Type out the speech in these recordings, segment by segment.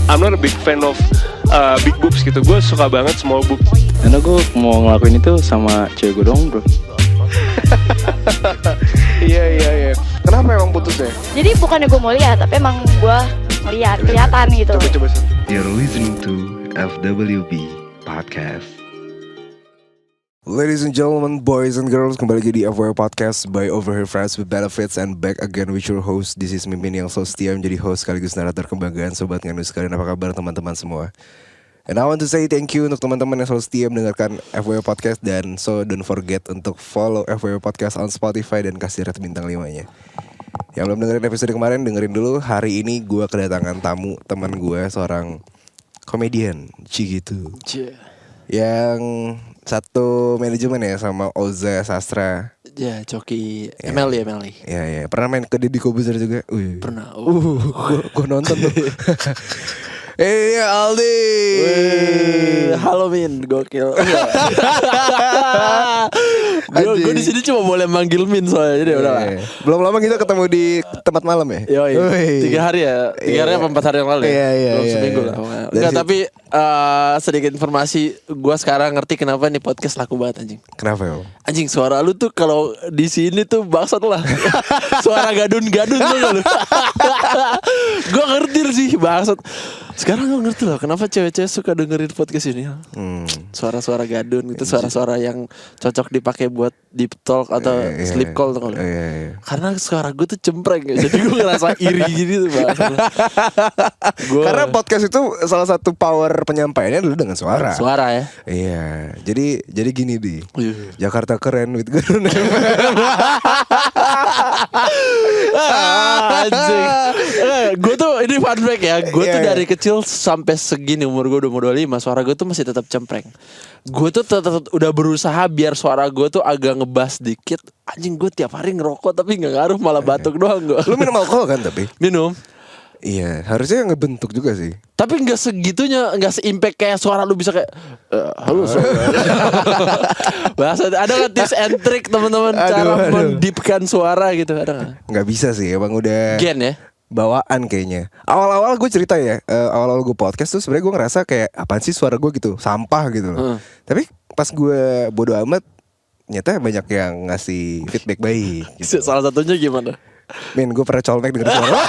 I'm not a big fan of big boobs gitu. Gue suka banget small boobs. Karena gue mau ngelakuin itu sama cewek gue dong bro. Iya. Kenapa emang putusnya? Jadi bukannya gue mau lihat, tapi emang gue ngeliat, kelihatan gitu. Coba. You're listening to FWB Podcast. Ladies and gentlemen, boys and girls, kembali lagi di FWB Podcast by Overheard Friends with Benefits, and back again with your host. This is Mimin yang so setia menjadi host sekaligus narator kebanggaan Sobat Nganus sekalian. Apa kabar teman-teman semua? And I want to say thank you untuk teman-teman yang selalu setia mendengarkan FWB Podcast. Dan so don't forget untuk follow FWB Podcast on Spotify dan kasih rate bintang 5-nya. Yang belum dengerin episode kemarin, dengerin dulu. Hari ini gue kedatangan tamu, teman gue, seorang komedian gitu, yang satu manajemen ya sama Oza Sastra. Ya, Coki Ya. Emily. Ya. Pernah main ke Deddy Kobuzer juga? Pernah. Gue nonton tuh. Aldi. Halo Min, gokil. Gue di sini cuma boleh manggil Min soalnya, jadi udah lah. Belum lama kita ketemu di tempat malam ya. Yoi. 3 hari ya, 3 hari apa 4 hari yang lalu ya? Iya. Belum seminggu lah. Enggak, tapi sedikit informasi, gue sekarang ngerti kenapa nih podcast laku banget anjing. Kenapa ya? Anjing, suara lu tuh kalau di sini tuh bangsat lah. Suara gadun-gadun tuh gak lu? Gue ngerti sih bangsat. Sekarang gue ngerti loh kenapa cewek-cewek suka dengerin podcast ini. Suara-suara gadun gitu, suara-suara yang cocok dipakai buat deep talk atau sleep call tuh kalau. Karena suara gue tuh cempreng ya. Jadi gue ngerasa iri gitu bangsat. Karena podcast itu salah satu power penyampaiannya dulu dengan suara. Suara ya. Iya. Jadi gini di Jakarta keren with Garun. Anjing. Gue tuh ini fun fact ya. Gue tuh dari kecil sampai segini umur gue udah mau 25, suara gue tuh masih tetap cempreng. Gue tuh tetap udah berusaha biar suara gue tuh agak ngebas dikit. Anjing, gue tiap hari ngerokok tapi nggak ngaruh, malah batuk doang gue. Lu minum alkohol kan tapi? Minum. Iya, harusnya ngebentuk juga sih. Tapi nggak segitunya, nggak se-impact kayak suara lu bisa kayak halo suara. Bahasa ada nggak tips and trick teman-teman cara mendipkan suara gitu, ada nggak? Nggak bisa sih, emang udah Gen ya. bawaan kayaknya. Awal-awal gue cerita ya, awal-awal gue podcast tuh sebenarnya gue ngerasa kayak apaan sih suara gue gitu, sampah gitu loh. Tapi pas gue bodo amat, ternyata banyak yang ngasih feedback baik gitu. Salah satunya gimana? Min, gue pernah colmek denger suara.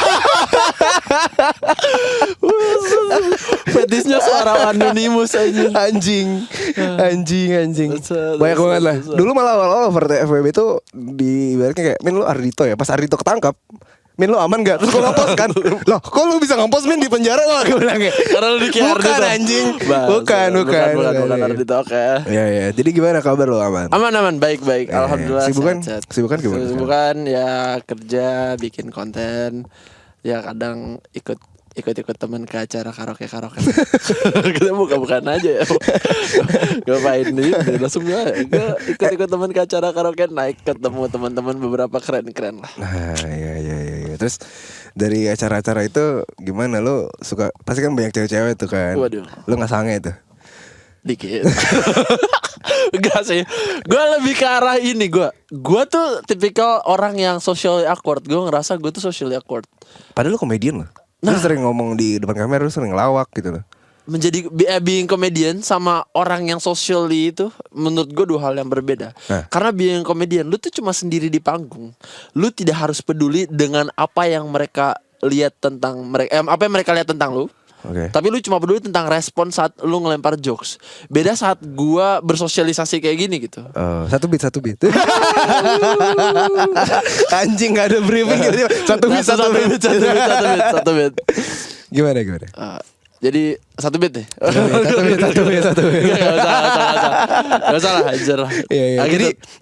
Fetisnya suara anonimus aja. Anjing. Banyak banget lah. Dulu malah awal-awal FWB itu ibaratnya kayak, Min lu Ardito ya. Pas Ardito ketangkap, Min lu aman gak? Terus gue ngepost kan. Loh kok lu bisa ngepost Min di penjara? Wah gue bilang kayak, Karena lu dikira bukan Ardito. anjing. Bukan Bukan Ardito, oke. Ya. Jadi gimana kabar lu, aman? Aman, baik. Alhamdulillah. Sibukan gimana? Sibukan ya kerja, bikin konten. Ya kadang ikut teman ke acara karaoke. Kita bukan aja ya. Ngapain nih? Langsung gue ikut teman ke acara karaoke, naik ketemu teman-teman beberapa keren lah. Nah, iya. Terus dari acara-acara itu gimana lu suka? Pasti kan banyak cewek-cewek tuh kan. Waduh. Lu nggak sange tuh? Dikit. Enggak sih. Gue lebih ke arah ini. Gue tuh tipikal orang yang socially awkward. Gue ngerasa gue tuh socially awkward. Padahal lu komedian loh. Lu sering ngomong di depan kamera, lu sering ngelawak gitu loh. Menjadi being comedian sama orang yang socially itu menurut gue 2 hal yang berbeda. Karena being comedian, lu tuh cuma sendiri di panggung. Lu tidak harus peduli dengan apa yang mereka lihat tentang mereka, apa yang mereka lihat tentang lu. Okay. Tapi lu cuma peduli tentang respon saat lu ngelempar jokes. Beda saat gua bersosialisasi kayak gini gitu. Satu beat. Anjing gak ada briefing gitu. Satu beat. Gimana? Jadi 1 beat nih. Satu beat. Gak usah lah, hajar lah. Iya.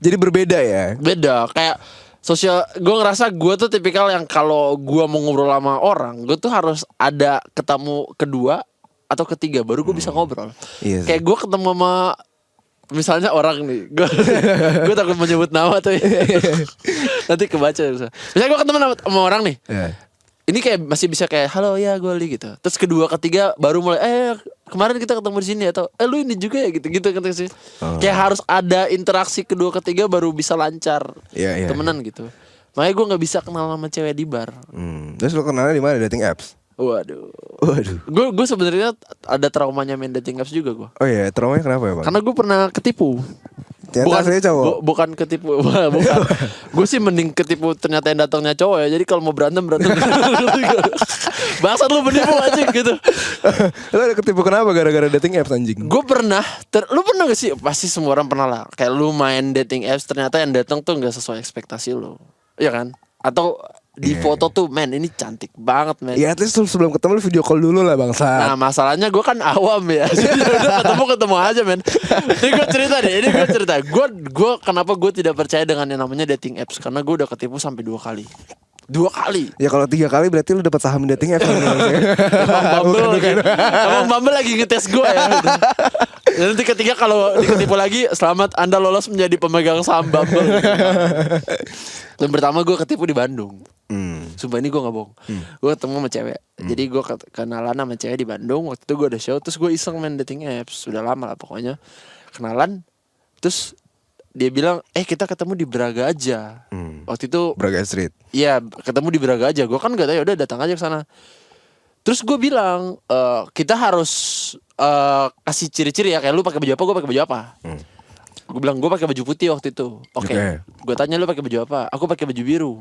Jadi berbeda ya. Beda kayak sosial. Gue ngerasa gue tuh tipikal yang kalau gue mau ngobrol sama orang, gue tuh harus ada ketemu kedua atau ketiga baru gue bisa ngobrol. Iya, kayak gue ketemu sama misalnya orang nih, gue takut menyebut nama tuh. Nanti kebaca. Misalnya gue ketemu sama orang nih. Ini kayak masih bisa kayak halo ya gue Li gitu. Terus kedua ketiga baru mulai kemarin kita ketemu di sini atau lu ini juga ya gitu kan sih. Kayak harus ada interaksi kedua ketiga baru bisa lancar temenan gitu. Makanya gue nggak bisa kenal sama cewek di bar. Terus lu kenalnya di mana, dating apps? Waduh. Waduh. Gue sebenarnya ada traumanya main dating apps juga gue. Oh iya, traumanya kenapa ya bang? Karena gue pernah ketipu. Ternyata aslinya cowok. Bukan ketipu. Bukan. Gue sih mending ketipu ternyata yang datangnya cowok ya. Jadi kalau mau berantem. Bangsat lu menipu anjing gitu. Lu ada ketipu kenapa gara-gara dating apps anjing? Gue pernah. Lu pernah gak sih? Pasti semua orang pernah lah. Kayak lu main dating apps ternyata yang datang tuh gak sesuai ekspektasi lu. Iya kan? Atau di foto tuh men ini cantik banget men. Ya at least sebelum ketemu lu video call dulu lah bangsa. Nah masalahnya gue kan awam ya. Jadi udah ketemu aja men. Ini gue cerita. Gue kenapa gue tidak percaya dengan yang namanya dating apps. Karena gue udah ketipu sampai 2 kali. 2 kali. Ya kalau 3 kali berarti lu dapat saham dating apps. Emang Bumble lagi ngetes gue ya. Dan nanti ketiga kalau diketipu lagi, selamat Anda lolos menjadi pemegang saham Bumble. Dan pertama gue ketipu di Bandung. Sumpah ini gue gak bohong. Gue ketemu sama cewek. Jadi gue kenalan sama cewek di Bandung. Waktu itu gue ada show. Terus gue iseng main dating apps. Sudah lama lah pokoknya. Kenalan. Terus dia bilang kita ketemu di Braga aja. Waktu itu Braga Street. iya ketemu di Braga aja. Gue kan gak tahu, ya udah datang aja ke sana. Terus gue bilang kita harus kasih ciri-ciri ya. Kayak lu pakai baju apa, gue pakai baju apa. Gue bilang gue pakai baju putih waktu itu. Oke. Gue tanya lu pakai baju apa. Aku pakai baju biru.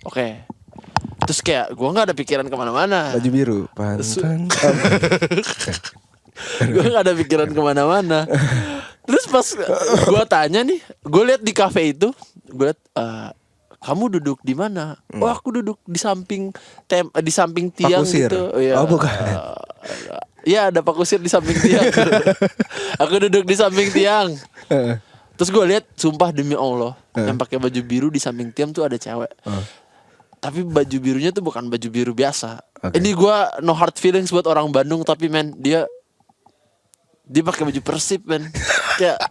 Oke. Terus kayak gue nggak ada pikiran kemana-mana. Baju biru. Gue nggak ada pikiran kemana-mana. Terus pas gue tanya nih, gue lihat di kafe itu, gue lihat kamu duduk di mana? Oh aku duduk di samping di samping tiang Pakusir. gitu. Oh bukan. Iya ada pakusir di samping tiang. Aku duduk di samping tiang. Terus gue lihat, sumpah demi Allah, yang pakai baju biru di samping tiang tuh ada cewek. Tapi baju birunya tuh bukan baju biru biasa. Ini gue no hard feelings buat orang Bandung, tapi men dia pakai baju Persib men. Kayak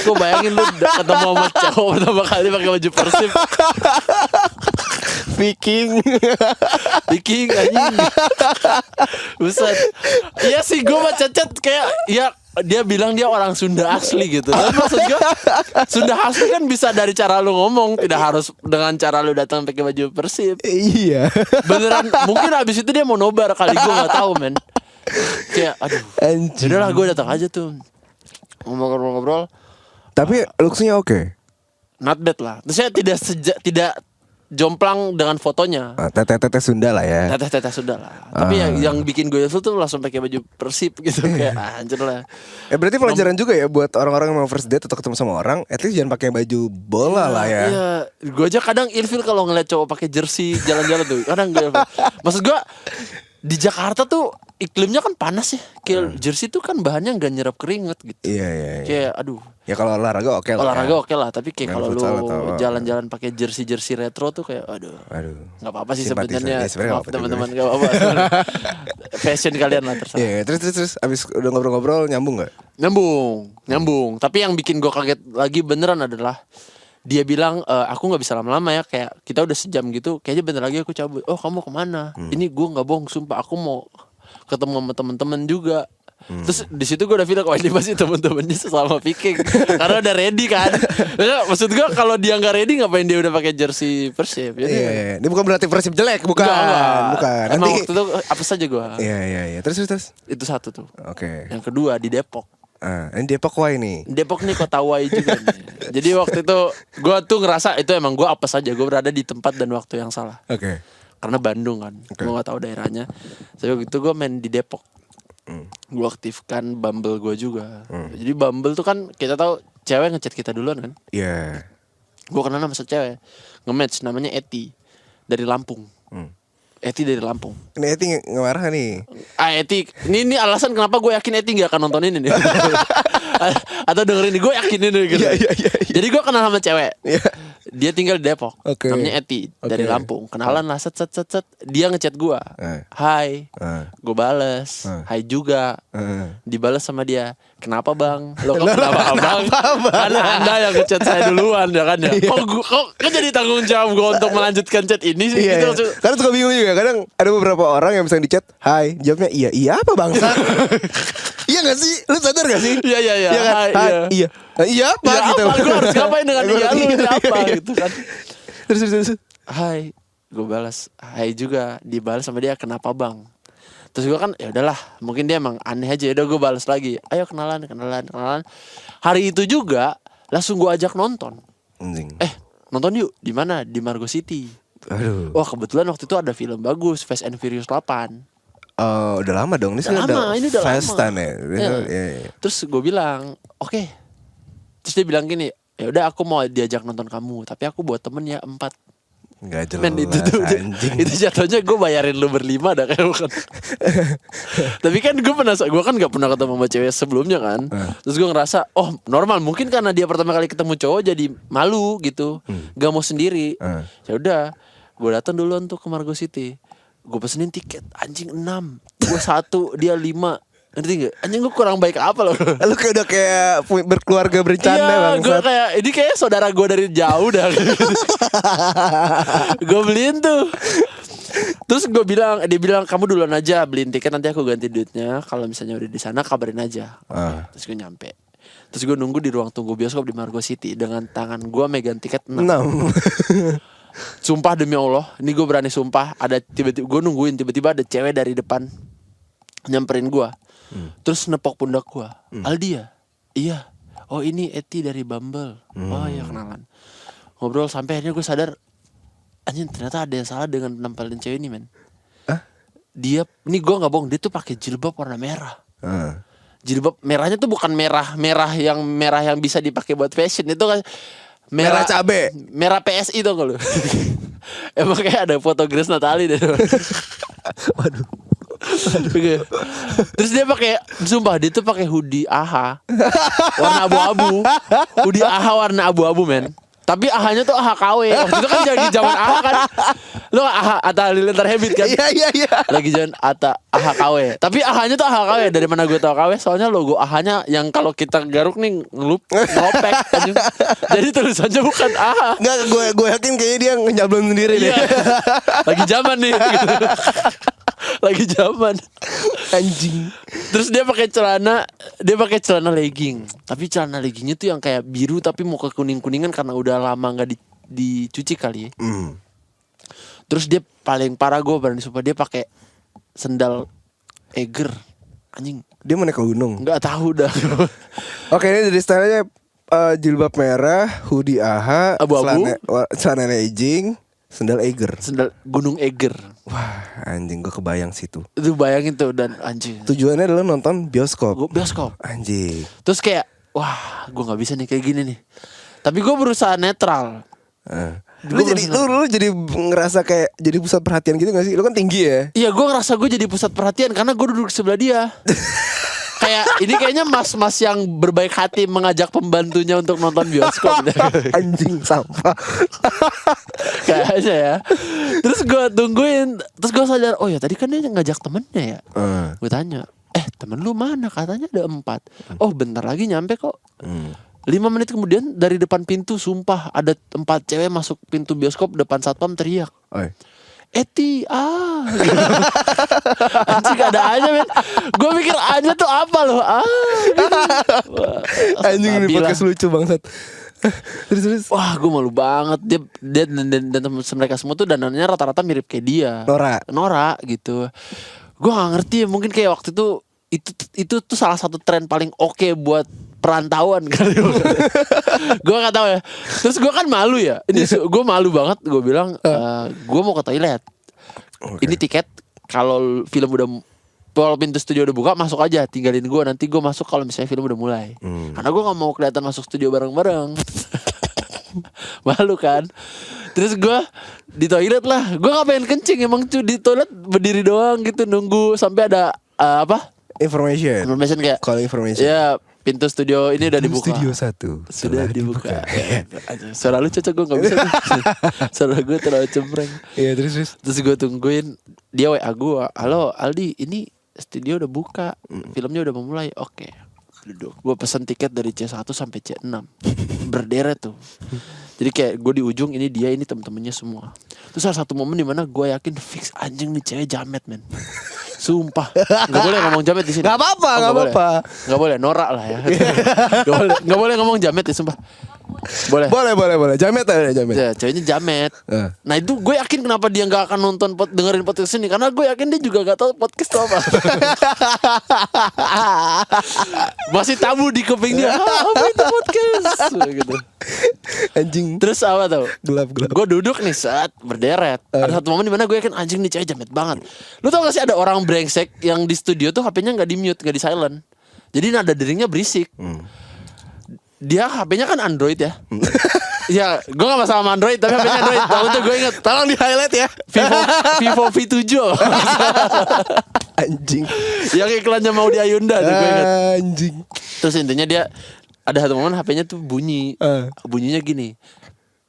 gue bayangin lu ketemu sama cowok pertama kali pakai baju Persib. Viking anjing. Buset. Iya sih gue baca chat kayak ya dia bilang dia orang Sunda asli gitu. Dan maksud gue Sunda asli kan bisa dari cara lu ngomong, tidak harus dengan cara lu datang pakai baju Persib. Iya. Beneran mungkin abis itu dia mau nobar kali, gue nggak tahu men. Kayak aduh. Udah lah gue datang aja tuh ngobrol-ngobrol. Tapi looks-nya oke. Not bad lah. Terus saya tidak jomplang dengan fotonya. Teteh Sunda lah ya. Teteh sudah lah. Tapi yang bikin gue itu tuh langsung pakai baju Persib gitu kayak anjir lah. Berarti pelajaran juga ya buat orang-orang yang mau first date atau ketemu sama orang, at least jangan pakai baju bola lah ya. Iya, gue aja kadang ilfil kalau ngeliat cowok pakai jersey jalan-jalan tuh. Kadang gue ilfil. Maksud gue di Jakarta tuh iklimnya kan panas ya. Kayak jersey tuh kan bahannya nggak nyerap keringet gitu. Iya. Kayak aduh. Ya kalau olahraga oke lah. Olahraga oke lah, tapi kayak kalau lu futsal jalan-jalan pakai jersey retro tuh kayak aduh. Nggak apa-apa sih sebenarnya. Maaf teman-teman nggak apa-apa. Fashion kalian lah terserah. Iya, terus abis udah ngobrol-ngobrol nyambung nggak? Nyambung. Tapi yang bikin gue kaget lagi beneran adalah dia bilang aku nggak bisa lama-lama ya, kayak kita udah sejam gitu, kayaknya bentar lagi aku cabut. Oh kamu kemana? Ini gue nggak bohong, sumpah aku mau ketemu sama teman-teman juga. Terus di situ gue udah bilang kalau ini pasti temen-temennya sesama Viking karena udah ready kan. Maksud gue kalau dia nggak ready ngapain dia udah pakai jersey Persib? Iya. Ini bukan berarti Persib jelek, bukan. Emang waktu itu apa saja gue. Iya. Terus. Itu satu tuh. Oke. Yang kedua di Depok. Ini Depok why nih? Depok nih kota why juga nih. Jadi waktu itu gue tuh ngerasa itu emang gue apa saja, gue berada di tempat dan waktu yang salah. Oke. Karena Bandung kan, gue nggak tahu daerahnya. Jadi waktu itu gue main di Depok. Gue aktifkan Bumble gue juga. Jadi Bumble tuh kan kita tahu cewek ngechat kita duluan kan. Iya. Gue kenal sama cewek nge-match namanya Eti dari Lampung. Eti dari Lampung. Ini Eti ngemarah nih. Eti, ini alasan kenapa gue yakin Eti gak akan nonton ini nih. Atau dengerin ini, gue yakin ini gitu. Iya. Jadi gue kenal sama cewek. Iya. Dia tinggal di Depok. Namanya Eti dari Oke. Lampung. Kenalan lah set. Dia ngechat gue. Hai. Gue bales. Hai juga. Dibales sama dia. Kenapa bang? Lo kok kenapa bang? Karena anda yang ngechat saya duluan ya kan ya. Kok jadi tanggung jawab gue untuk melanjutkan chat ini sih? Iya. Gitu. Karena suka bingung juga. Kadang ada beberapa orang yang misalnya di chat, hai, jawabnya iya apa bangsa? Iya gak sih? Lu sadar gak sih? Iya. Iya kan? Hai, iya. Iya apa Ya gitu? apa? Gue harus ngapain dengan iya lu? Ini apa gitu kan? Terus. Hai. Gue balas. Hai juga. Dibalas sama dia. Kenapa bang? Terus gue kan ya udahlah, mungkin dia emang aneh aja. Udah gue balas lagi, ayo kenalan. Hari itu juga langsung gue ajak nonton. Anjing. Nonton yuk. Di mana? Di Margo City. Aduh. Wah kebetulan waktu itu ada film bagus, Fast and Furious 8. Udah lama dong. Ini Udah lama, ini udah Fastan lama. ya. Iya. Terus gue bilang, oke. Terus dia bilang gini, ya udah aku mau diajak nonton kamu, tapi aku buat temen ya 4. Nggak jelas Men itu tuh anjing. itu jatuhnya gue bayarin lu berlima dah kayak bukan. Tapi kan gue kan nggak pernah ketemu sama cewek sebelumnya kan. Terus gue ngerasa normal, mungkin karena dia pertama kali ketemu cowok jadi malu gitu, nggak mau sendiri. Ya udah, gue datang dulu untuk ke Margo City. Gue pesenin tiket anjing 6, gue 1, dia 5. Ngerti gak? Anjing gue kurang baik apa loh. Lu kayak udah kayak berkeluarga berencana Iya, bang. gue kayak ini kayak saudara gue dari jauh dah. Gue beliin tuh. Terus dia bilang kamu duluan aja beliin tiket, nanti aku ganti duitnya. Kalau misalnya udah di sana kabarin aja. Terus gue nyampe. Terus gue nunggu di ruang tunggu bioskop di Margo City dengan tangan gue megang tiket 6. Sumpah demi Allah, ini gue berani sumpah. Ada tiba-tiba gue nungguin, tiba-tiba ada cewek dari depan nyamperin gue. Terus nepok pundak gue, Aldi ya? Iya. Oh ini Eti dari Bumble. Oh iya kenalan. Ngobrol sampai akhirnya gue sadar, anjing ternyata ada yang salah dengan nampalin cewek ini men. Dia, ini gue nggak bohong, dia tuh pakai jilbab warna merah. Jilbab merahnya tuh bukan merah yang bisa dipakai buat fashion, itu kan Merah cabe. Merah PSI tuh kalau. Emang kayak ada foto Grace Natali deh. Waduh. Oke. Terus dia pakai, sumpah dia tuh pakai hoodie AHA warna abu-abu. Hoodie AHA warna abu-abu men. Tapi AHA-nya tuh AHA KW. Waktu itu kan lagi zaman AHA kan. Lo AHA Atta Halilintar Habit kan. Iya. Lagi zaman AHA KW. Tapi AHA-nya tuh AHA KW. Dari mana gue tau KW? Soalnya logo AHA-nya yang kalau kita garuk nih ngelopek kan. Jadi tulisannya bukan AHA. Enggak, gue yakin kayaknya dia nyablon sendiri deh. Iya. Lagi zaman nih. Lagi zaman. Anjing. Terus dia pakai celana legging. Tapi celana leggingnya tuh yang kayak biru tapi mau ke kuning-kuningan karena udah lama nggak dicuci kali ya. Terus dia paling parah, gue berani sumpah, dia pakai sendal Eger. Anjing. Dia mau naik ke gunung. Nggak tahu dah. Oke, ini dari stylenya jilbab merah, hoodie AHA, Abu-abu. celana legging, sendal Eger. Sendal Gunung Eger. Wah, anjing, gue kebayang situ. Itu bayangin tuh, dan anjing. Tujuannya adalah nonton bioskop. Bioskop. Anjing. Terus kayak, wah, gue nggak bisa nih kayak gini nih. Tapi gue berusaha netral. Lu jadi ngerasa kayak jadi pusat perhatian gitu gak sih? Lu kan tinggi ya. Iya, gue ngerasa gue jadi pusat perhatian karena gue duduk sebelah dia. Kayak ini kayaknya mas-mas yang berbaik hati mengajak pembantunya untuk nonton bioskop. Anjing sampah. Kayaknya ya. Terus gue tungguin, terus gue sadar, oh ya tadi kan dia ngajak temennya ya. Gue tanya, temen lu mana? Katanya ada 4. Oh bentar lagi nyampe kok. 5 menit kemudian dari depan pintu, sumpah ada 4 cewek masuk pintu bioskop, depan satpam teriak, Eti anjing ada aja men. Gue mikir aja tuh apa loh gitu. Anjing ini podcast lucu banget. Terus wah gue malu banget. Dia dan teman mereka semua tuh danannya rata-rata mirip kayak dia, Nora gitu. Gue gak ngerti ya, mungkin kayak waktu itu tuh salah satu tren paling oke buat perantauan kali. Gue gak tahu ya. Terus gue kan malu ya. Ini gue malu banget. Gue bilang gue mau ke toilet. Ini tiket. Kalau pintu studio udah buka, masuk aja. Tinggalin gue. Nanti gue masuk kalau misalnya film udah mulai. Karena gue gak mau kelihatan masuk studio bareng-bareng. Malu kan. Terus gue di toilet lah. Gue gak pengen kencing. Emang di toilet berdiri doang gitu, nunggu sampai ada information kayak call information. Ya, pintu studio ini udah dibuka. Studio 1 sudah dibuka. Suara lu cocok, gue gak bisa. Suara gue terlalu cempreng. Iya, terus gue tungguin. Dia WA gue, halo Aldi, ini studio udah buka, filmnya udah memulai. Oke, duduk. Gue pesen tiket dari C1 sampai C6 berderet tuh. Jadi kayak gue di ujung, ini dia, ini temen-temennya semua. Terus salah satu momen dimana gue yakin fix anjing nih cewek jamet men. Sumpah, nggak boleh ngomong jamet di sini. Nggak apa-apa. Nggak boleh, norak lah ya. Nggak boleh ngomong jamet ya, sumpah. Boleh. Jamet aja jamet. Ya, ceweknya jamet. Nah itu gue yakin kenapa dia gak akan dengerin podcast ini. Karena gue yakin dia juga gak tahu podcast itu apa. Masih tabu di kuping dia. Apa itu podcast gitu. Anjing. Terus apa tau? Gelap. Gue duduk nih saat berderet. Ada satu momen dimana gue yakin anjing nih cewek jamet banget. Lu tau gak sih ada orang brengsek yang di studio tuh HP-nya gak di mute, gak di silent. Jadi nada deringnya berisik. Dia HP-nya kan Android ya. Ya, gue gak masalah sama Android, tapi HP-nya Android. Waktu itu gue inget, Tolong di highlight ya. Vivo V7. Anjing. Yang iklannya mau di Ayunda tuh gue inget. Anjing. Terus intinya dia ada satu momen HP-nya tuh bunyi. Bunyinya gini.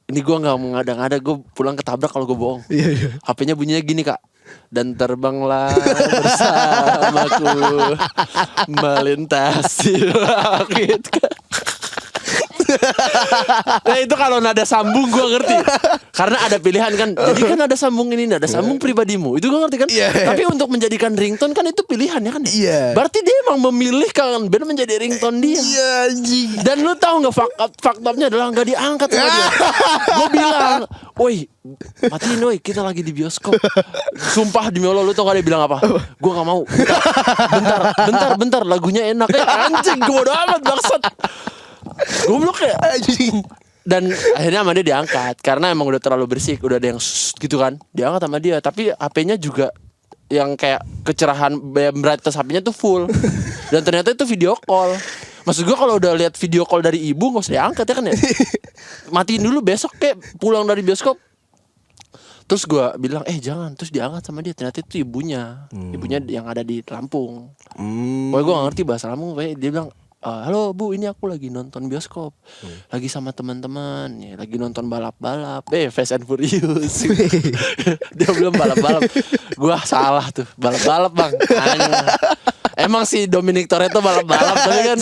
Ini gue gak mau ngada-ngada, gue pulang ketabrak kalau gue bohong. Iya. HP-nya bunyinya gini kak. Dan terbanglah bersamaku melintasi langit. Nah itu kalau nada sambung gue ngerti. Karena ada pilihan kan. Jadi kan ada sambung ini, ada sambung pribadimu. Itu gue ngerti kan. Tapi untuk menjadikan ringtone kan itu pilihan ya kan. Berarti dia emang memilih Kangen Band menjadi ringtone dia. Anjing. Dan lu tahu nggak faktanya adalah nggak diangkat sama dia. Gue bilang, woi matiin woi, kita lagi di bioskop. Sumpah demi Allah, lu tau gak dia bilang apa? Gue gak mau. Bentar, lagunya enak ya. Anjing, gue bodo amat bangsat. Goblok ya. Dan akhirnya sama dia diangkat karena emang udah terlalu bersih, udah ada yang gitu kan. Diangkat sama dia, tapi HP-nya juga yang kayak kecerahan brightness HP-nya tuh full. Dan ternyata itu video call. Maksud gue kalau udah lihat video call dari ibu gak usah diangkat ya kan ya. Matiin dulu besok kayak pulang dari bioskop. Terus gue bilang jangan. Terus diangkat sama dia. Ternyata itu ibunya. Ibunya yang ada di Lampung. Pokoknya gue gak ngerti bahasa Lampung. Pokoknya dia bilang, halo bu, ini aku lagi nonton bioskop. Lagi sama teman-teman ya, lagi nonton balap-balap. Fast and Furious. Dia belum balap-balap. Gue salah tuh. Balap-balap bang. Emang si Dominic Toretto balap-balap. Tapi kan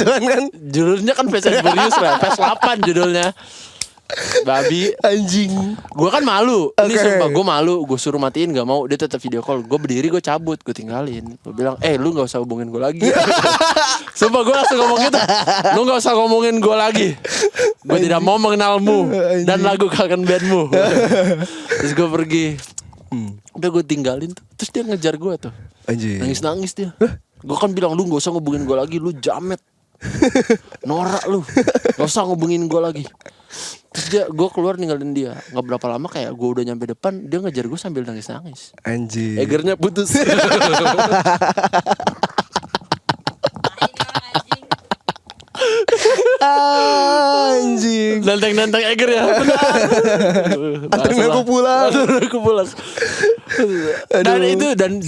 judulnya kan Fast and Furious lah. Fast 8 judulnya. Babi. Anjing. Gue kan malu. Ini sumpah gue malu. Gue suruh matiin gak mau. Dia tetap video call. Gue berdiri, gue cabut, gue tinggalin. Gue bilang lu gak usah hubungin gue lagi. Sumpah gue langsung ngomong gitu. Lu gak usah ngomongin gue lagi. Gue tidak mau mengenalmu dan lagu Kangen Bandmu. Terus gue pergi. Udah gue tinggalin tuh. Terus dia ngejar gue tuh. Anjing. Nangis dia. Gue kan bilang lu gak usah ngubungin gue lagi. Lu jamet. Norak lu. Gak usah ngubungin gue lagi. Terus gue keluar ninggalin dia. Gak berapa lama kayak gue udah nyampe depan, dia ngejar gue sambil nangis-nangis. Anjing. Egernya putus. Anjing. Nantang-nantang Eger ya. Anterin aku pulang. Dan itu dan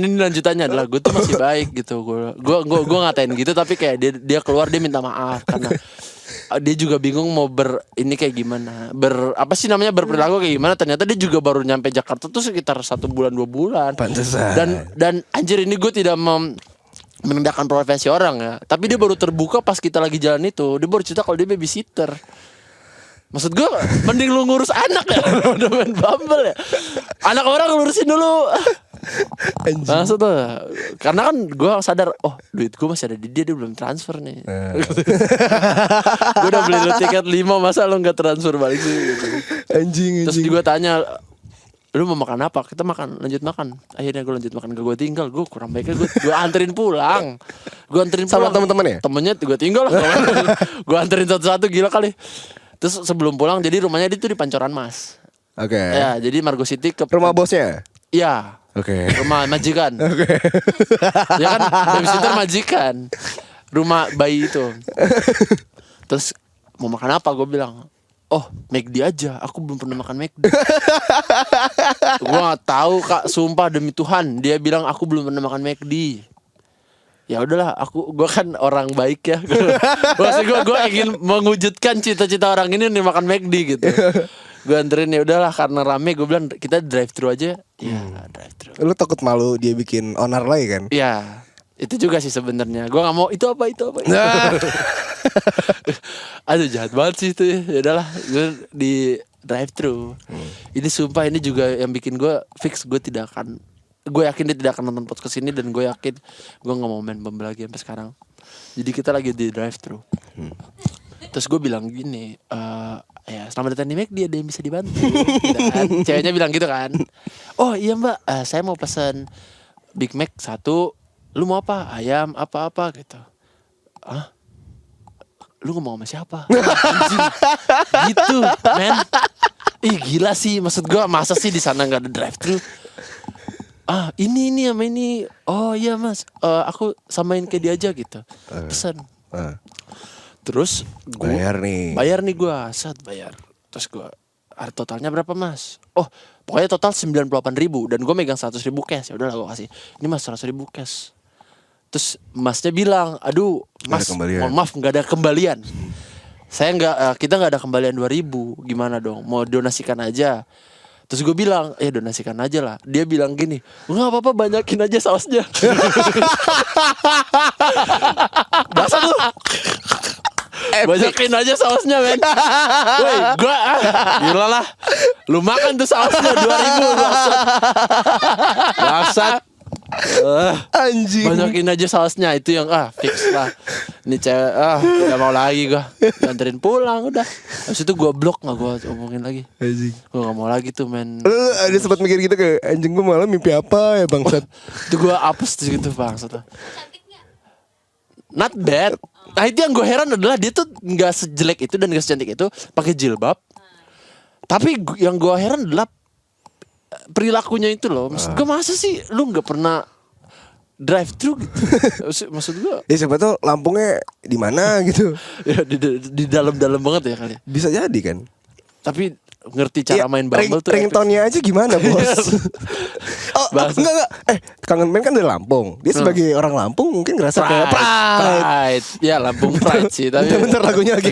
ini lanjutannya adalah gue tuh masih baik gitu. Gue ngatain gitu tapi kayak dia keluar dia minta maaf karena dia juga bingung mau ini kayak gimana, berperilaku kayak gimana. Ternyata dia juga baru nyampe Jakarta tuh sekitar 1 bulan 2 bulan. Pantesan. Dan anjir ini gue tidak menendahkan profesi orang ya. Tapi dia baru terbuka pas kita lagi jalan itu. Dia baru cerita kalau dia babysitter. Maksud gue mending lu ngurus anak ya. Udah main Bumble ya. Anak orang ngurusin dulu. Maksud tuh, karena kan gue sadar, duit gue masih ada di dia belum transfer nih. Gue udah beli lu tiket 5, masa lu gak transfer balik sih gitu. Anjing. Terus gue tanya, lu mau makan apa? Kita lanjut makan. Akhirnya gue lanjut makan, gak gue tinggal. Gue kurang baiknya gue anterin pulang. Sama temen-temen ya? Temennya gue tinggal lah. Gue anterin satu-satu, gila kali. Terus sebelum pulang, jadi rumahnya dia tuh di Pancoran Mas. Oke. Ya, jadi Margo City ke rumah bosnya. Iya. Oke. Rumah majikan. Ya kan babysitter majikan. Rumah bayi itu. Terus mau makan apa? Gue bilang, McD aja. Aku belum pernah makan McD. Gue gak tahu kak, sumpah demi Tuhan. Dia bilang aku belum pernah makan McD. Ya udahlah, gue kan orang baik ya. Maksud gue ingin mewujudkan cita-cita orang ini nih makan McD gitu. Gue anterin, ya udahlah karena rame. Gue bilang kita drive thru aja. Iya, drive thru. Lu takut malu dia bikin onar lagi kan? Iya, itu juga sih sebenarnya. Gue nggak mau itu apa. Aduh jahat banget sih itu. Ya udahlah, gue di drive thru. Ini sumpah ini juga yang bikin gue fix gue tidak akan. Gue yakin dia tidak akan nonton podcast ini dan gue yakin gue nggak mau main Bumble lagi sampai sekarang. Jadi kita lagi di drive thru. Terus gue bilang gini, ya selamat datang di McD, ada yang bisa dibantu gitu kan. Ceweknya bilang gitu kan. Oh iya mbak, saya mau pesan Big Mac 1. Lu mau apa? Ayam apa-apa gitu. Lu ngomong sama siapa? Anjing. Gitu men. Ih gila sih. Maksud gue masa sih di sana gak ada drive thru. Ini sama ini. Oh iya mas, aku samain ke dia aja gitu. Pesan. Terus gue bayar nih gue. Saat bayar. Terus gue, totalnya berapa mas? Oh pokoknya total 98.000. Dan gue megang 100.000 cash. Ya udahlah gue kasih. Ini mas 100.000 cash. Terus masnya bilang, aduh mas mohon maaf gak ada kembalian. Kita gak ada kembalian 2.000. Gimana dong, mau donasikan aja. Terus gue bilang, donasikan aja lah. Dia bilang gini, nggak apa-apa banyakin aja sausnya. Bahasa lu banyakin aja sausnya men. Woi gue gila lah. Lu makan tuh sausnya 2.000. Bangsat. Anjing. Banyakin aja sausnya. Itu yang fix lah. Ini cewek gak mau lagi gue. Anterin pulang udah. Habis itu gue blok, gak gue omongin lagi. Anjing. Gue gak mau lagi tuh men. Lu ada sempat mikir gitu kayak anjing gue malam mimpi apa ya bangsat. Itu gue apes tuh gitu bangsat. Not bad. Nah itu yang gue heran adalah dia tuh gak sejelek itu dan gak secantik itu, pakai jilbab. Tapi yang gue heran adalah perilakunya itu loh. Maksud gue masa sih lu gak pernah drive thru gitu. Maksud gue ya siapa tuh Lampungnya di mana gitu. ya di dalam-dalam banget ya kali. Bisa jadi kan. Tapi ngerti cara main Bumble tuh. Ringtone-nya aja gimana bos. Enggak. Kangen Man kan dari Lampung. Dia sebagai orang Lampung mungkin ngerasa kayak pride. Ya Lampung pride sih. Tapi bentar lagunya lagi.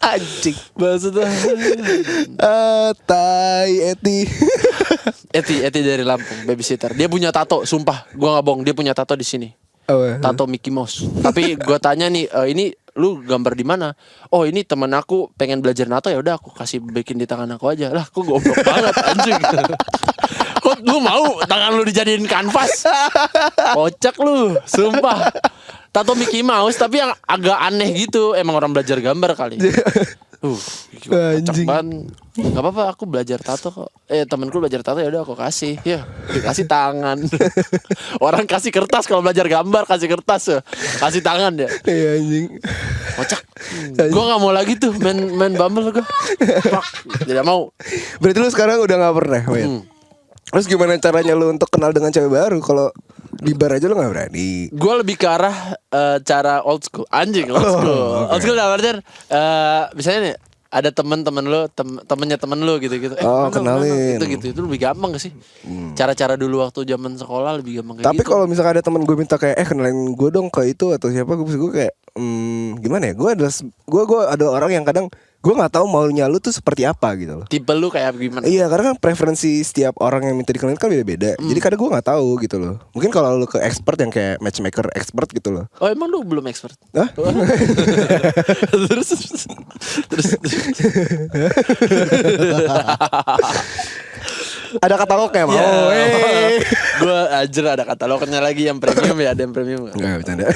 Anjing. Maksudnya Tai Eti dari Lampung, babysitter. Dia punya tato, sumpah. Gua gak bohong, dia punya tato di sini. Tato Mickey Mouse. Tapi gua tanya nih, ini lu gambar di mana? Oh ini teman aku pengen belajar nato, ya udah aku kasih bikin di tangan aku aja. Lah kok goblok banget anjing. Kok lu mau tangan lu dijadiin kanvas? Kocak lu, sumpah. Tato Mickey Mouse tapi yang agak aneh gitu. Emang orang belajar gambar kali. Kocak banget. Gak apa-apa, aku belajar tato kok. Temanku belajar tato, ya udah aku kasih. Ya, dikasih tangan. Orang kasih kertas kalau belajar gambar, kasih kertas ya. Kasih tangan ya. Iya anjing. Kocak. Gue gak mau lagi tuh main Bumble gue. Tidak mau. Berarti lu sekarang udah gak pernah main. Terus gimana caranya lu untuk kenal dengan cewek baru? Kalau di bar aja lu gak berani. Gue lebih ke arah cara old school. Anjing old school. Okay. Old school dalam artian misalnya nih ada temen-temen lu, temennya temen lu gitu-gitu. Kenalin. Gitu itu lebih gampang gak sih? Cara-cara dulu waktu zaman sekolah lebih gampang kayak Tapi gitu. kalau misalkan ada temen gue minta kayak kenalin gue dong ke itu atau siapa, gue kayak gimana ya? Gue adalah orang yang kadang gue nggak tahu maunya lu tuh seperti apa gitu loh. Tipe lu kayak gimana? Iya, karena kan preferensi setiap orang yang minta dikenalin kan beda-beda. Jadi kadang gue nggak tahu gitu loh. Mungkin kalau lu ke expert yang kayak matchmaker expert gitu loh. Oh emang lu belum expert? Hah? terus. Ada katalognya mau. Gue ajar ada katalognya lagi yang premium ya, ada yang premium. Enggak bercanda.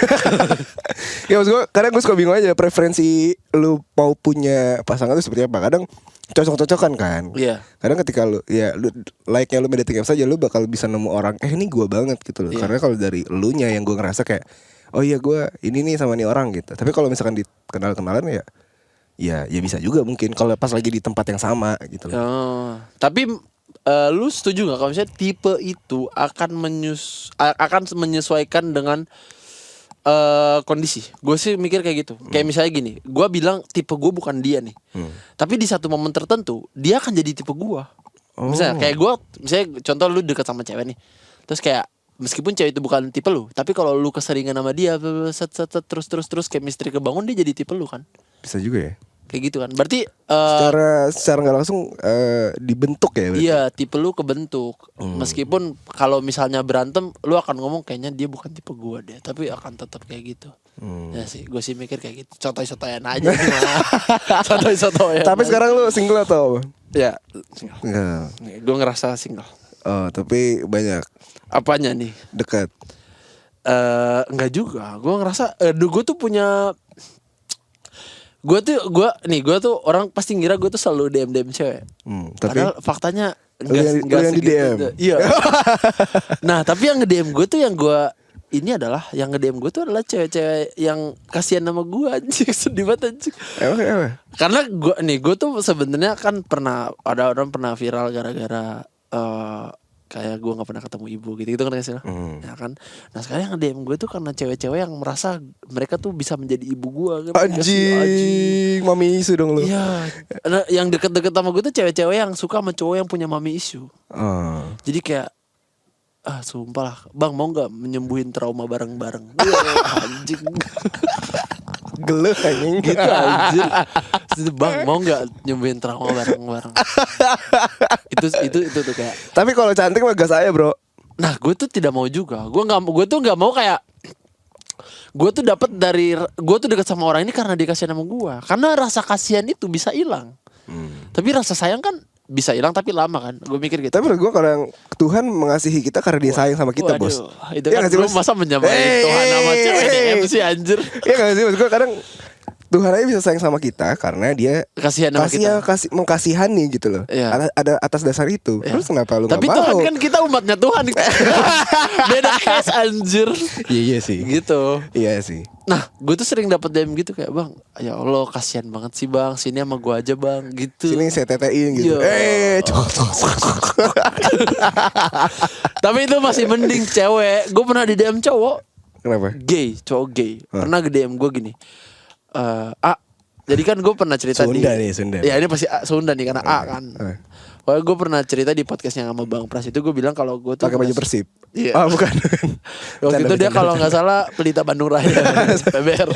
Ya maksud gue, kadang gue suka bingung aja preferensi lu mau punya pasangan tuh seperti apa. Kadang cocok-cocokan kan. Iya. Kadang ketika lu like-nya lu dating apps aja, lu bakal bisa nemu orang ini gue banget gitu loh. Karena kalau dari elunya yang gue ngerasa kayak oh iya gue ini nih sama nih orang gitu. Tapi kalau misalkan dikenal-kenalan ya bisa juga mungkin kalau pas lagi di tempat yang sama gitu loh. Tapi lu setuju gak kalau misalnya tipe itu akan menyesuaikan dengan kondisi? Gue sih mikir kayak gitu. Kayak misalnya gini, gue bilang tipe gue bukan dia nih. Tapi di satu momen tertentu dia akan jadi tipe gue. Misalnya kayak gue, misalnya contoh lu deket sama cewek nih, terus kayak meskipun cewek itu bukan tipe lu, tapi kalau lu keseringan sama dia terus chemistry kebangun, dia jadi tipe lu kan. Bisa juga ya. Kayak gitu kan. Berarti secara nggak langsung dibentuk ya berarti? Iya, tipe lu kebentuk. Meskipun kalau misalnya berantem, lu akan ngomong kayaknya dia bukan tipe gua deh, tapi akan tetap kayak gitu. Ya sih, gue sih mikir kayak gitu. Sotoy-sotoyan aja gimana. Sotoy-sotoyan. Tapi sekarang lu single atau apa? Ya, single. Gue ngerasa single. Oh, tapi banyak Apanya nih? dekat. Enggak juga. Gue ngerasa gue tuh punya Gue tuh orang pasti ngira gue tuh selalu DM cewek. Tapi Padahal faktanya lu yang di DM. Iya. Nah, tapi yang nge-DM gue tuh yang nge-DM gue tuh adalah cewek-cewek yang kasihan sama gue anjing, sedih banget anjing. Emang? Karena gue tuh sebenarnya kan ada orang pernah viral gara-gara kayak gue nggak pernah ketemu ibu gitu kan sih, ya kan. Nah sekarang yang DM gue tuh karena cewek-cewek yang merasa mereka tuh bisa menjadi ibu gue. Anjing, mami isu dong lu. Iya. Nah, yang deket-deket sama gue tuh cewek-cewek yang suka sama cowok yang punya mami isu. Jadi kayak sumpah lah, bang mau nggak menyembuhin trauma bareng-bareng? Anjing. Geleh anjing. Gitu anjir. Bang mau nggak nyembuhin trauma bareng-bareng? itu tuh kayak. Tapi kalau cantik mah gas saya bro. Nah gue tuh tidak mau juga. Gue tuh nggak mau kayak. Gue tuh dekat sama orang ini karena dia kasihan sama gue. Karena rasa kasihan itu bisa hilang. Tapi rasa sayang kan bisa hilang tapi lama kan. Gue mikir gitu. Tapi menurut gue kadang Tuhan mengasihi kita karena dia sayang sama kita. Waduh, bos. Itu kan lu masa menyamain Tuhan sama cewek DM sih anjir. Iya gak sih, maksud gue kadang Tuhan aja bisa sayang sama kita karena dia kasihan sama kita. Mengkasihani gitu loh. Iya. Ada atas dasar itu. Terus kenapa lu tapi gak mau? Tuhan kan kita umatnya Tuhan. Beda case anjir. Iya sih. Gitu. Iya sih. Nah gue tuh sering dapet DM gitu kayak, bang ya Allah kasihan banget sih bang, sini sama gue aja bang gitu. Sini saya tetein gitu. Tapi itu masih mending cewek. Gue pernah di DM cowok. Kenapa? Cowok gay. Pernah ke DM gue gini. Jadi kan gue pernah cerita Sunda. Ya ini pasti Sunda nih karena A kan. Pokoknya gue pernah cerita di podcastnya sama Bang Pras itu, gue bilang kalau gue tuh pakai baju Persib. Iya. Oh bukan. Waktu itu dia kalau nggak salah Pelita Bandung Raya PBR.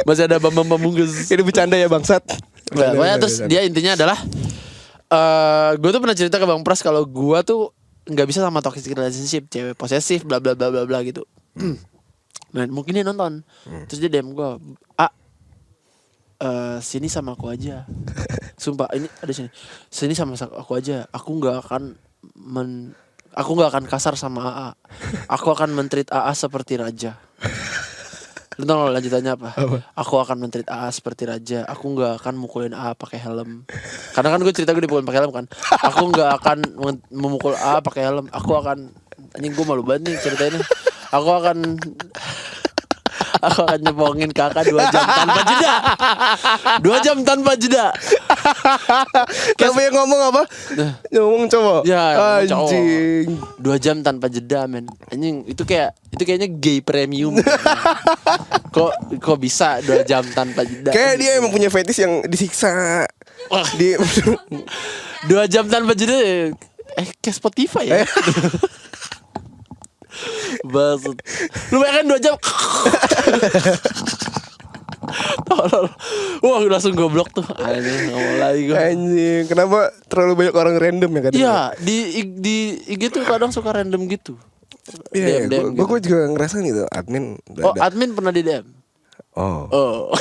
Masih ada Bambang Pamungkas. Ini bercanda ya bangsat. Pokoknya terus dia intinya adalah gue tuh pernah cerita ke Bang Pras kalau gue tuh nggak bisa sama toxic relationship, cewek posesif bla bla bla bla bla gitu. Nah mungkin dia nonton. Terus dia DM gue, sini sama aku aja. Sumpah ini ada sini sama aku aja. Aku nggak akan kasar sama AA. Aku akan men-treat AA seperti raja. Lu tau gak lanjutannya apa? Aku akan men-treat AA seperti raja. Aku nggak akan mukulin AA pakai helm. Karena kan gue cerita gue dipukulin pakai helm kan. Aku nggak akan memukul AA pakai helm. Aku akan, anjing gue malu banget nih ceritainnya. Aku akan nyepongin kakak 2 jam tanpa jeda. 2 jam tanpa jeda. Kamu yang ngomong apa? Ngomong cowok. Ya, anjing. 2 jam tanpa jeda men. Anjing itu kayaknya gay premium. Kok bisa 2 jam tanpa jeda? Kayak dia emang punya fetish yang disiksa. Dia 2 jam tanpa jeda. Kayak Spotify ya. Basut. Lu bayangkan 2 jam. Tolol. Wah langsung goblok tuh. Anjing ngomong lagi gue. Anjing, kenapa terlalu banyak orang random ya kadang? Iya, di IG tuh kadang suka random gitu. Iya, DM gue juga ngerasa nih tuh admin. Admin pernah di DM. Oh.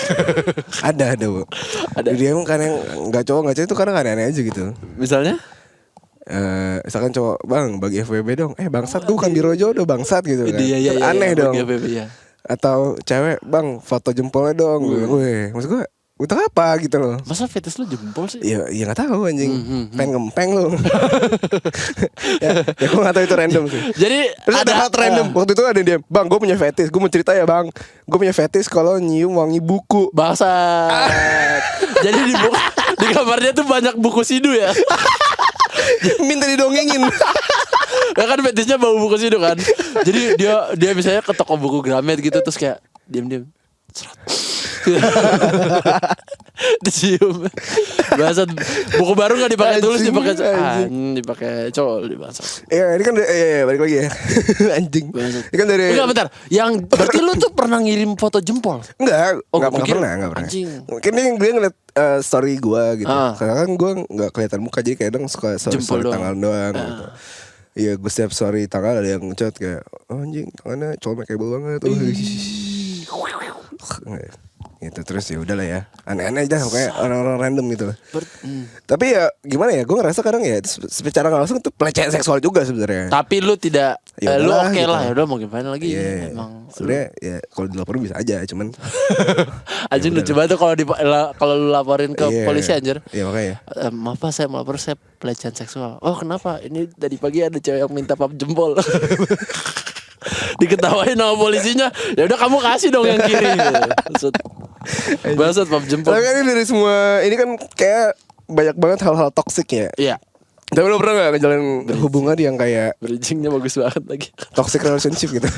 ada bu. Ada. Dia emang kan yang nggak cowok itu kadang aneh-aneh aja gitu. Misalnya? Misalkan cowok, bang bagi FWB dong. Bangsat gue bukan biro jodoh bangsat gitu kan. Iya, aneh dong. FWB, ya. Atau cewek, bang foto jempolnya dong. Gue maksud gue untuk apa gitu loh. Masa fetish lu jempol sih? Iya nggak tahu anjing. Pengen ngempeng lu. ya gue nggak tahu itu random sih. Jadi terus ada hal random. Waktu itu ada dia, bang gue punya fetish. Gue mau cerita ya bang. Gue punya fetish kalau nyium wangi buku. Bangsat. Jadi di kamarnya tuh banyak buku sidu ya. Minta didongengin. Ya kan fetishnya bau buku sidu kan. Jadi dia misalnya ke toko buku Gramet gitu terus kayak diam-diam. Dicium. Bahasa buku baru enggak dipakai tulis, dipakai col dibahas. Ya ini kan balik lagi ya. Anjing. Ini kan dari bentar. Yang berarti lu tuh pernah ngirim foto jempol? Enggak pernah. Anjing. Mungkin gue ngeliat story gue gitu. Karena kan gue nggak kelihatan muka jadi kadang suka story tanggal doang gitu. Iya gue setiap story tanggal ada yang ngechat kayak anjing tangannya colmekable banget tuh. gitu. Terus ya udahlah ya, aneh-aneh aja kayak orang-orang random gitu lah. Tapi ya gimana ya, gue ngerasa kadang ya secara nggak langsung itu pelecehan seksual juga sebenarnya. Tapi lu tidak Ya lu udahlah, oke gitu. lah, ya udah mau gimana lagi. Iya, Emang sebenarnya ya kalau dilaporin bisa aja, cuman anjing lucu banget tuh kalau lu laporin ke iya, polisi anjir. Iya makanya. Maaf Pak, saya melapor, saya pelecehan seksual. Oh kenapa? Ini tadi pagi ada cewek yang minta pap jempol. Diketawain sama polisinya. Ya udah kamu kasih dong yang kiri. Bangsat pap jempol. Tapi kan ini dari semua ini kan kayak banyak banget hal-hal toksik ya. Iya. Tapi lo pernah gak ngejalanin hubungan yang kayak Bridgingnya bagus banget lagi. toxic relationship gitu?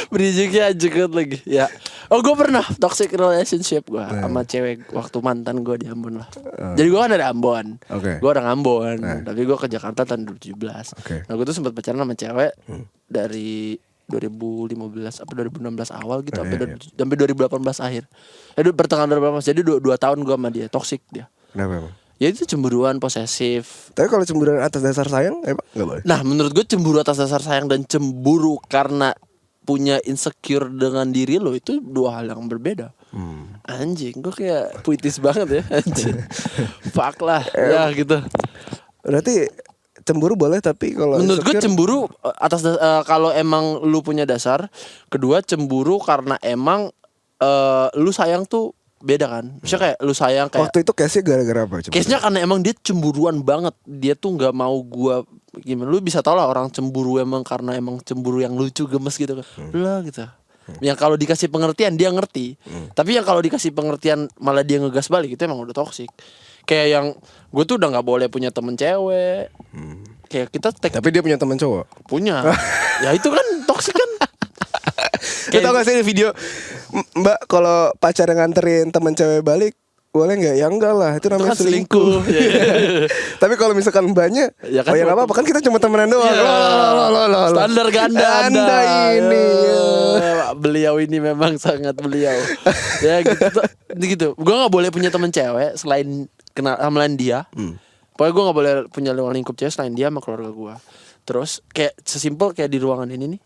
Bridgingnya ajakan lagi. Ya. Oh gue pernah toxic relationship gue sama cewek waktu mantan gue di Ambon lah. Jadi gue kan dari Ambon. Gue orang Ambon. Tapi gue ke Jakarta tahun 2017. Nah gue tuh sempat pacaran sama cewek dari 2015 apa 2016 awal gitu sampai 2018 akhir. Pertengahan 2018. Jadi 2 tahun gue sama dia. Toxic dia. Kenapa emang? Ya itu cemburuan, posesif. Tapi kalau cemburuan atas dasar sayang emang gak boleh? Nah menurut gue cemburu atas dasar sayang dan cemburu karena punya insecure dengan diri lo itu 2 hal yang berbeda. Anjing, gue kayak puitis banget ya. Anjing. Fuck lah. Ya gitu. Berarti cemburu boleh, tapi kalau menurut gue insecure- cemburu atas kalau emang lu punya dasar. Kedua cemburu karena emang lu sayang tuh beda kan. Misalnya kayak lu sayang kayak waktu itu case-nya gara-gara apa? Coba? case-nya karena emang dia cemburuan banget. Dia tuh gak mau gua gimana. Lu bisa tau lah orang cemburu emang karena emang cemburu yang lucu gemes gitu kan. Lah gitu. Yang kalau dikasih pengertian dia ngerti. Tapi yang kalau dikasih pengertian malah dia ngegas balik, itu emang udah toksik. Kayak yang gue tuh udah gak boleh punya temen cewek. Kayak kita Tapi dia punya teman cowok. punya. Ya itu kan toksik kan. Lu tau gak sih di video Mbak kalau pacar nganterin temen cewek balik boleh nggak? Ya enggak lah, itu namanya kan selingkuh. Tapi kalau misalkan mbaknya, Ya kan, oh ya nggak apa-apa kan kita cuma temenan doang. Iya. Loh. Standar ganda Anda ini. Beliau ini memang sangat beliau. Ya gitu. Gue nggak boleh punya temen cewek selain kenal selain dia. Pokoknya gue nggak boleh punya lingkup cewek selain dia sama keluarga gue. Terus kayak sesimpel kayak di ruangan ini nih.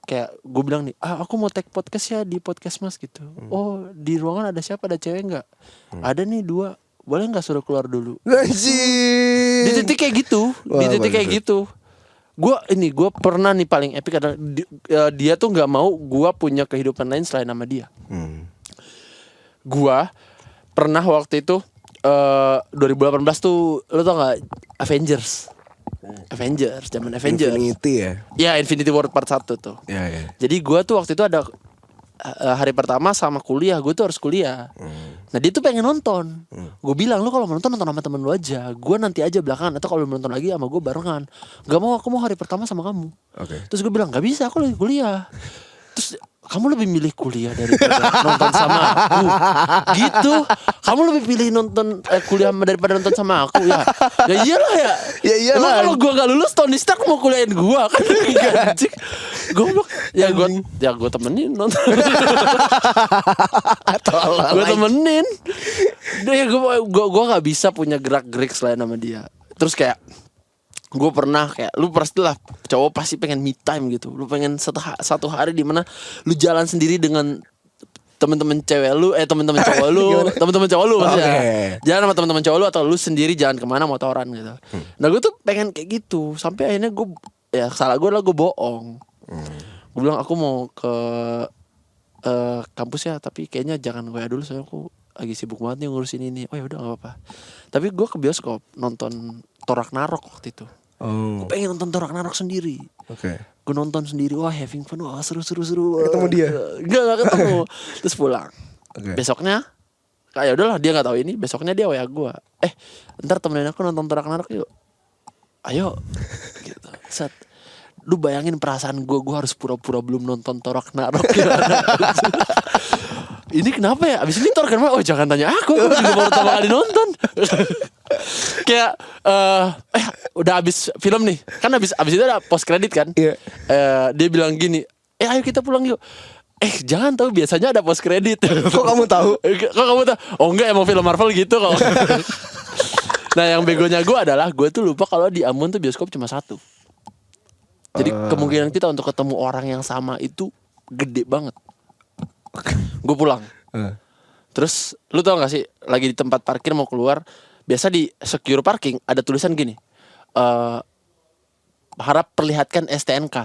Kayak gue bilang nih, aku mau take podcast ya di podcast mas gitu. Oh di ruangan ada siapa, ada cewek nggak? Ada nih 2. Boleh nggak suruh keluar dulu? Di titik kayak gitu. Wah, Di titik kayak bagus. gitu. Gue pernah nih paling epic adalah dia tuh nggak mau gue punya kehidupan lain selain nama dia. Gue pernah waktu itu 2018 tuh lo tau nggak Avengers zaman Avengers. Infinity ya. Ya Infinity War part 1 tuh. Ya. Jadi gue tuh waktu itu ada hari pertama sama kuliah, gue tuh harus kuliah. Nah dia tuh pengen nonton. Gue bilang lu kalau mau nonton sama temen lu aja. Gue nanti aja belakangan. Atau kalau lu nonton lagi sama gue barengan. Gak mau, aku mau hari pertama sama kamu. Terus gue bilang gak bisa, aku lagi kuliah. Terus kamu lebih milih kuliah daripada nonton sama aku gitu. Kamu lebih pilih nonton kuliah daripada nonton sama aku ya. Ya iyalah ya. Ya iyalah. Emang kalau gue gak lulus Tony Stark mau kuliahin gue kan. Anjing. Goblok. Ya gue temenin nonton. Gue temenin. Dia gue gak bisa punya gerak-gerik selain sama dia. Terus kayak gue pernah kayak lu pastilah cowok pasti pengen me time gitu. Lu pengen satu hari di mana lu jalan sendiri dengan teman-teman cewek lu, teman-teman cowok lu, teman-teman cowok lu maksudnya. Jalan sama teman-teman cowok lu atau lu sendiri jalan kemana motoran gitu. Nah gue tuh pengen kayak gitu. Sampai akhirnya gue salah gue lah, gue bohong. Gue bilang aku mau ke kampus ya, tapi kayaknya jangan WA dulu soalnya aku lagi sibuk banget nih ngurusin ini. Oh ya udah nggak apa-apa. Tapi gue ke bioskop nonton Torak Narok waktu itu. Gue pengen nonton Torak Narok sendiri. Gue nonton sendiri, wah having fun, wah seru. Ketemu dia? Enggak ketemu. Terus pulang. Besoknya, kayak udahlah dia nggak tahu ini. Besoknya dia WA gue. Ntar temenin aku nonton Torak Narok yuk. Ayo. Gitu. Set. Lu bayangin perasaan gue harus pura-pura belum nonton Torak Narok. Ini kenapa ya? Abis ini Torak Narok, oh jangan tanya aku juga baru pertama kali nonton. Kayak udah abis film nih. Kan abis itu ada post credit kan. Dia bilang gini, ayo kita pulang yuk. Jangan tahu biasanya ada post credit. Kok kamu tahu? Oh enggak, emang film Marvel gitu kok. Nah yang begonya gue adalah gue tuh lupa kalau di Ambon tuh bioskop cuma 1. Jadi kemungkinan kita untuk ketemu orang yang sama itu gede banget. Gue pulang. Eh. Terus lu tau gak sih, lagi di tempat parkir mau keluar, biasa di secure parking ada tulisan gini, harap perlihatkan STNK.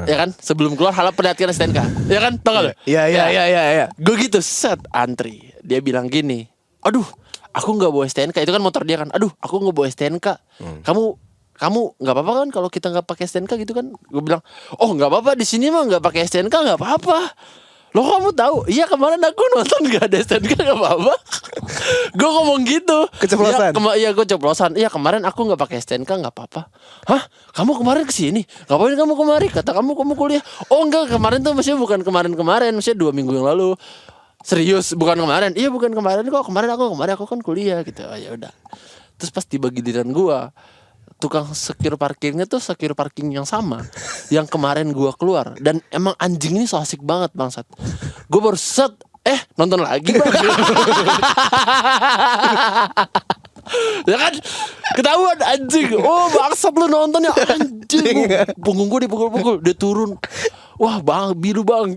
Ya kan, sebelum keluar harap perlihatkan STNK. Ya kan, tau gak lu? Iya. Gue gitu, set antri. Dia bilang gini, aduh aku gak bawa STNK. Itu kan motor dia kan, aduh aku gak bawa STNK. Kamu nggak apa-apa kan kalau kita nggak pakai STNK gitu kan? Gue bilang, oh nggak apa-apa, di sini mah nggak pakai STNK nggak apa-apa. Lo kamu tahu? Iya kemarin aku nonton nggak ada STNK nggak apa-apa. Gue ngomong gitu. Keceplosan. Iya gue ceplosan. Iya kemarin aku nggak pakai STNK nggak apa-apa. Hah? Kamu kemarin kesini? Ngapain kamu kemari? Kata kamu kuliah. Oh enggak, kemarin tuh maksudnya bukan kemarin, maksudnya 2 minggu yang lalu. Serius, bukan kemarin. Iya bukan kemarin kok. Kemarin aku kan kuliah gitu. Oh, ya udah. Terus pas tiba giliran gue, tukang secure parkirnya tuh secure parking yang sama yang kemarin gua keluar. Dan emang anjing ini so asik banget bangsat. Gue baru set nonton lagi bang. Ya kan, ketahuan anjing. Oh bangsat lu nontonnya anjing. Punggung gue dipukul-pukul, dia turun. Wah bang, biru bang.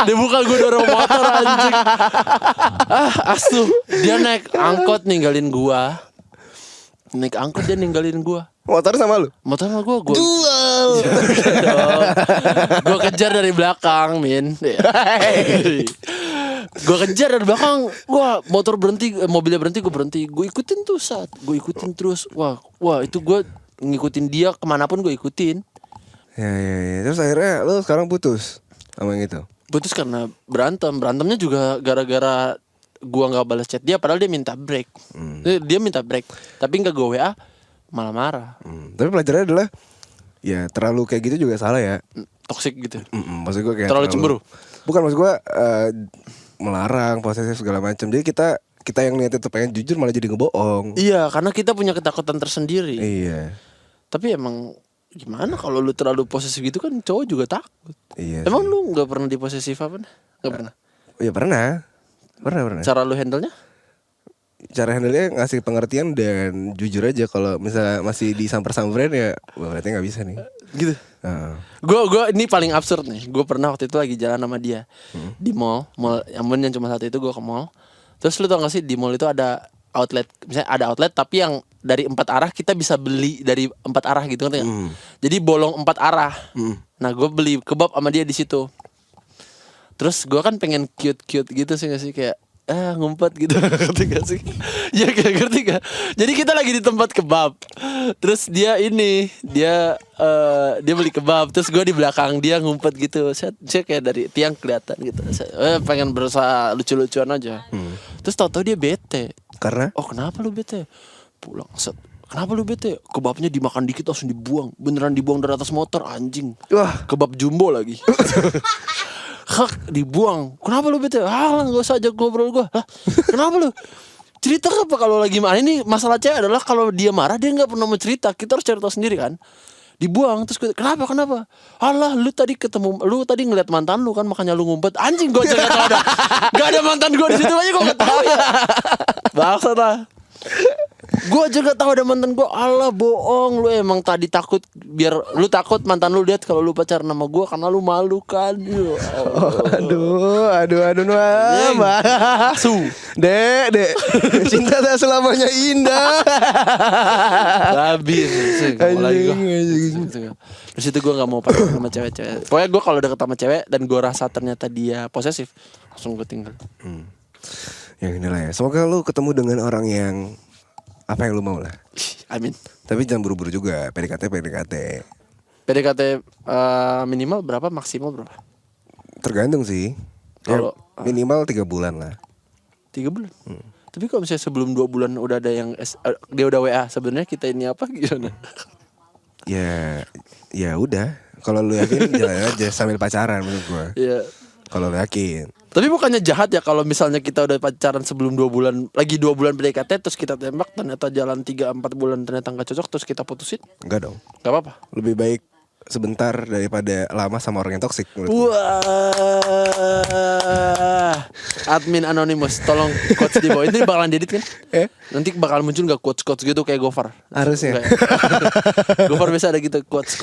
Dia buka gue dorong motor anjing. Asu. Dia naik angkot ninggalin gua. Naik angkot dia ninggalin gua. Motor sama lu? Motor sama gua duel. Gua kejar dari belakang, Min. Gua kejar dari belakang. Wah, motor berhenti, mobilnya berhenti, gua berhenti. Gua ikutin tuh saat. Gua ikutin terus. Wah, itu gua ngikutin dia kemanapun gua ikutin. Ya. Terus akhirnya lu sekarang putus sama yang itu? Putus karena berantemnya juga gara-gara gua nggak balas chat dia, padahal dia minta break. Dia minta break, tapi nggak gue WA, malah marah. Tapi pelajarannya adalah ya terlalu kayak gitu juga salah ya. Toxic gitu. Maksud gue kayak terlalu cemburu. Bukan, maksud gue melarang, posesif segala macam. Jadi kita yang niatnya tuh pengen jujur malah jadi ngebohong. Iya, karena kita punya ketakutan tersendiri. Iya. Tapi emang gimana kalau lu terlalu posesif gitu kan cowok juga takut. Iya. Emang lu nggak pernah diposesif apa? Nggak pernah. Iya pernah. Cara lu handle-nya? Cara handle-nya ngasih pengertian dan jujur aja. Kalau misalnya masih disamper-samperin ya berarti nggak bisa nih. Gitu. Gue ini paling absurd nih. Gue pernah waktu itu lagi jalan sama dia di mall yang cuma satu itu. Gue ke mall. Terus lu tau gak sih di mall itu ada outlet, misalnya ada outlet tapi yang dari 4 arah kita bisa beli dari 4 arah gitu kan? Jadi bolong 4 arah. Nah gue beli kebab sama dia di situ. Terus gue kan pengen cute gitu sih gak sih, kayak ngumpet gitu. Ngerti gak sih? Ya kayak ngerti gak? Jadi kita lagi di tempat kebab. Terus dia beli kebab. Terus gue di belakang dia ngumpet gitu. Saya kayak dari tiang kelihatan gitu. Saya pengen berusaha lucu-lucuan aja. Terus tau-tau dia bete. Karena? Oh kenapa lu bete? Pulang set. Kenapa lu bete? Kebabnya dimakan dikit langsung dibuang. Beneran dibuang dari atas motor anjing. Wah, kebab jumbo lagi. Hak dibuang. Kenapa lu bete? Gak usah ajak ngobrol gue. Kenapa lu? Cerita apa kalau lagi marah? Ini masalah cewek adalah kalau dia marah dia gak pernah mau cerita. Kita harus cari tahu sendiri kan. Dibuang. Terus gue, kenapa? Alah lu tadi ngeliat mantan lu kan, makanya lu ngumpet. Anjing, gue aja gak tau ada. Gak ada mantan gue di situ aja gue gak tahu ya. Bangsat lah. Gue aja gak tahu ada mantan gue. Alah bohong, lu emang tadi takut, biar lu takut mantan lu lihat kalau lu pacaran sama gue karena lu malu kan. Aduh Noah. Dek, cinta tak selamanya indah. Habis. Terus itu gue gak mau pacaran sama cewek-cewek. Pokoknya gue kalau deket sama cewek dan gue rasa ternyata dia posesif, langsung gue tinggal. Yang inilah ya. Semoga lu ketemu dengan orang yang apa yang lu mau lah. Amin. Tapi jangan buru-buru juga. PDKT. PDKT minimal berapa, maksimal berapa? Tergantung sih. Kalau minimal 3 bulan lah. 3 bulan. Tapi kalau misalnya sebelum 2 bulan udah ada yang dia udah WA, sebenarnya kita ini apa gimana? Ya udah. Kalau lu yakin jalan aja sambil pacaran menurut gua. Iya. Kalau lu yakin. Tapi bukannya jahat ya kalau misalnya kita udah pacaran sebelum 2 bulan, lagi 2 bulan PDKT terus kita tembak, ternyata jalan 3-4 bulan ternyata gak cocok terus kita putusin? Enggak dong. Gak apa-apa. Lebih baik sebentar daripada lama sama orang yang toksik menurut gue. Wah, admin anonymous, tolong quotes di bawah. Ini bakalan diedit kan? Nanti bakal muncul nggak quotes gitu kayak Gofar? Harusnya. Enggak ya? Gofar biasa ada gitu quotes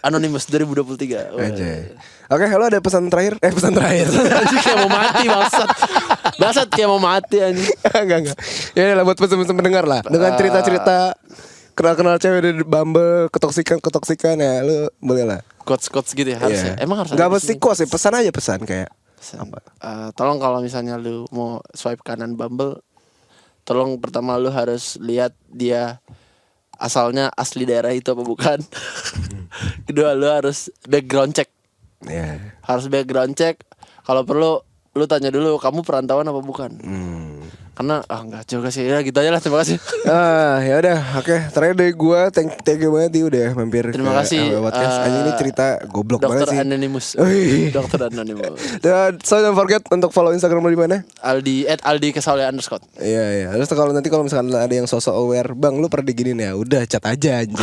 anonymous 2023. Wah. Anjay. Oke, lo ada pesan terakhir? Pesan terakhir. Anjing kayak mau mati bangsat kayak mau mati anjing. Enggak. Ya lah buat pesan-pesan pendengar lah. Dengan cerita-cerita kenal-kenal cewek dari Bumble, ketoksikan ya, lu boleh lah. Quotes gitu ya harusnya. Iya. Emang harus. Enggak ada mesti di sini? quotes ya, pesan aja kayak Apa? Tolong kalau misalnya lu mau swipe kanan Bumble, tolong pertama lu harus lihat dia asalnya asli daerah itu apa bukan. Kedua lu harus background check. ya. Harus background check. Kalau perlu lu tanya dulu kamu perantauan apa bukan. Karena enggak juga sih. Ya gitu aja lah, terima kasih. Ya udah, oke. Terakhir dari gua, thank you banget dia udah mampir. Terima kasih, Podcast. Ini cerita goblok banget Dokter sih. Anonymous. Wih. Dokter Anonymous. Dan so don't forget untuk follow Instagram lu di mana? Aldi @aldi_kesaulia_. Iya. Terus kalau misalkan ada yang sosok aware, Bang, lu pernah diginin ya? Udah, chat aja anjing.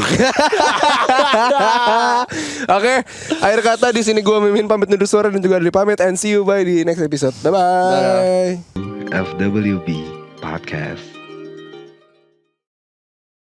Oke, akhir kata di sini gua Mimin pamit undur suara dan juga dari pamit, and see you bye di next episode. Bye bye. FWB Podcast.